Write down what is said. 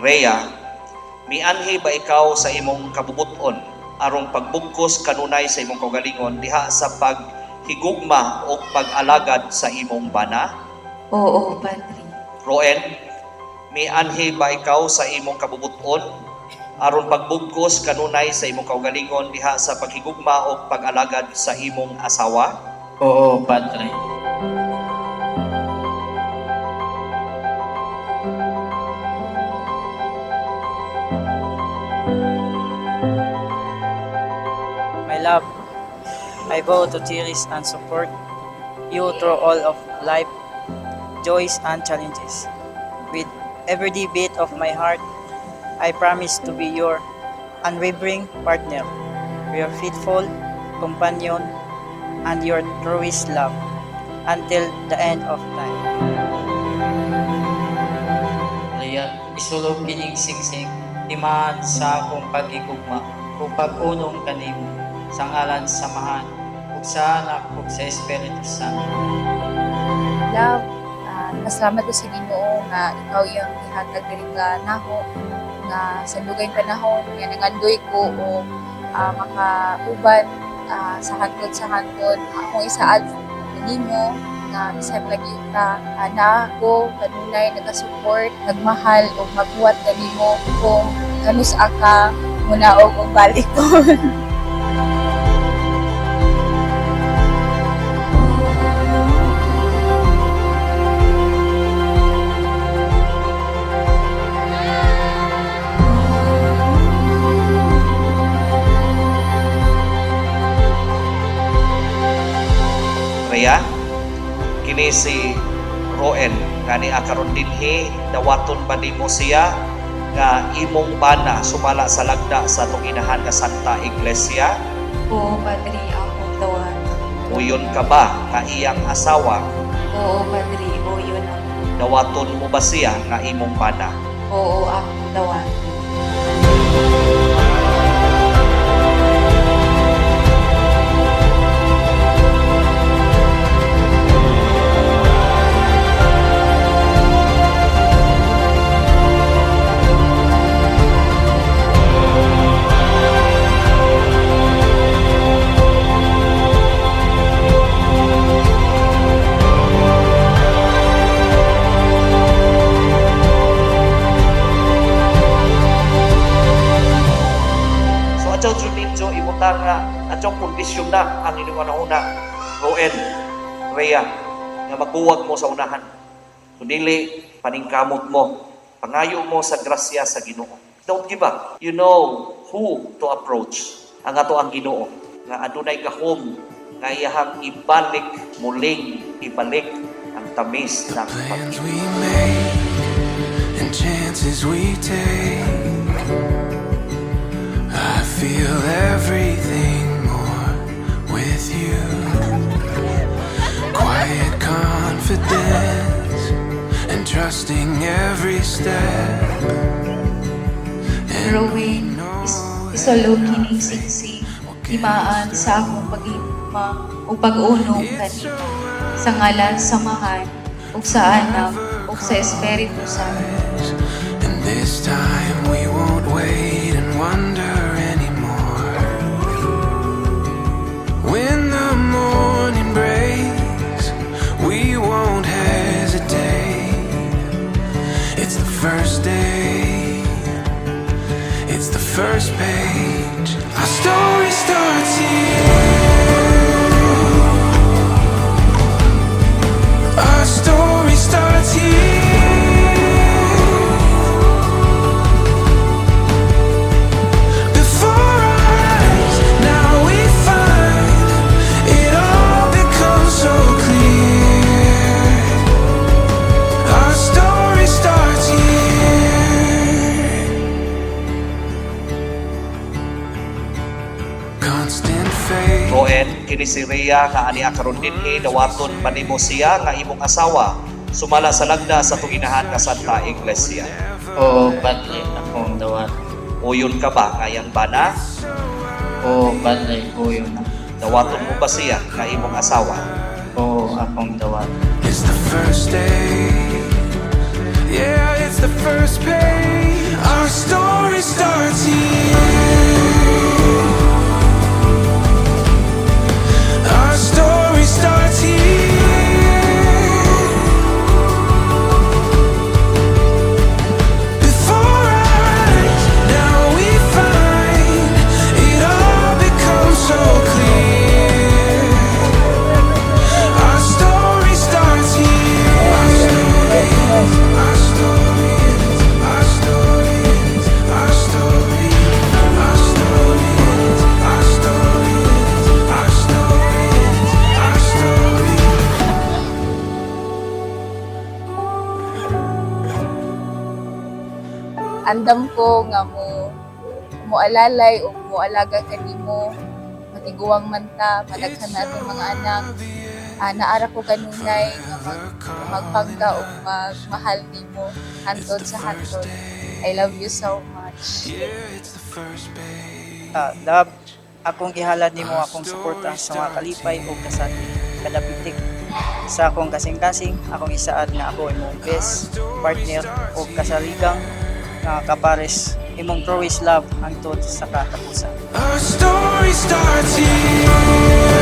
Rhea, mianhi ba ikaw sa imong kabubuton arong pagbugkos kanunay sa imong kaugalingon diha sa paghigugma o pag-alagad sa imong bana? Oo, Padre. Roen, mianhi ba ikaw sa imong kabubuton aron pagbugkos kanunay sa imong kaugalingon diha sa paghigugma o pag-alagad sa imong asawa? Oo, Padre. My love, I vow to cherish and support you through all of life, joys and challenges. With every beat of my heart, I promise to be your unwavering partner, your faithful companion, and your truest love until the end of time. Rhea, isulog kining singsing, timaan sa akong pagigugma, o pag-unong kanimo, sa ngalan samahan, ug sa anak ug sa Espiritu Santo. Love, pasalamat ko sa Ginoo nga ikaw yung ihatag diri ka naho nga sa dugay panahon nga nangandoy ko o makauban sa hantod akong isaad nimo nga bisag lagi ka ana ko kanunay nagasupport nagmahal o magbuhat kanimo kung kanus aka muna og balik ko. Rhea, kini si Roen nga ni akaron dinhi dawaton ba nimo siya nga imong bana sumala sa lagda sa atong inahan nga Santa Iglesia? Oo, Padre, akong tawad. Uyon ka ba nga iyang asawa? Oo, Padre, o yun ang. Dawaton mo ba siya nga imong bana? Oo, akong tawad. Atyaw Juninjo, imutan nga atyaw kondisyon na ang inyong una, Roen, Rhea, nga magbuwag mo sa unahan. Kundili, paningkamot mo, pangayo mo sa grasya sa Ginoo. Don't give up. You know who to approach. Ang ato ang Ginoo, nga adunay gahom, nga iyahang ibalik, muling ibalik ang tamis ng Plans pag-ibig. we make and chances we take. I feel everything more with you. Quiet confidence and trusting every step. And we Rowing, know isulog kining singsing, timaan sa akong pag-igma o pag-unong kanimo. Sa ngalan samahan, ug sa anak, ug sa Espiritu Santo. and this time we won't wait and wonder anymore. When the morning breaks, we won't hesitate. It's the first day, it's the first page. Our story starts here. Our story starts here. Before our eyes, now we find it all becomes so clear. Our story starts here. Constant faith. Roen, kini si Rhea nga ani akaron dinhi dawaton ba nimo siya nga imong asawa sumala sa lagda sa tuginahan nga Santa Iglesia. Oo, Padre, akong dawat. Uyon ka ba nga iyang bana? Oo, Padre, o yun ang. Dawaton mo ba siya nga imong asawa? Oo, akong dawat. It's the first day. Yeah, it's the first page. Our story starts here. Our story starts here. Before our eyes, now we find it all becomes so clear. Our story starts here. Our story, our story, our story, our story, our story, our story, our story, our story. Andam ko nga moalalay o moalaga kanimo, matiguang manta, madaghan natin mga anak. Naara ko kanunay nga magpangga o magmahal nimo hantod sa hantod. I love you so much. Yeah, it's the first base. Love, akong gihalad nimo akong suporta sa mga kalipay o kasati kadapitik. Sa akong kasing-kasing, akong isaad nga ako imong best partner o kasaligang nga kapares imong true love hangtod sa katapusan. Our story starts here.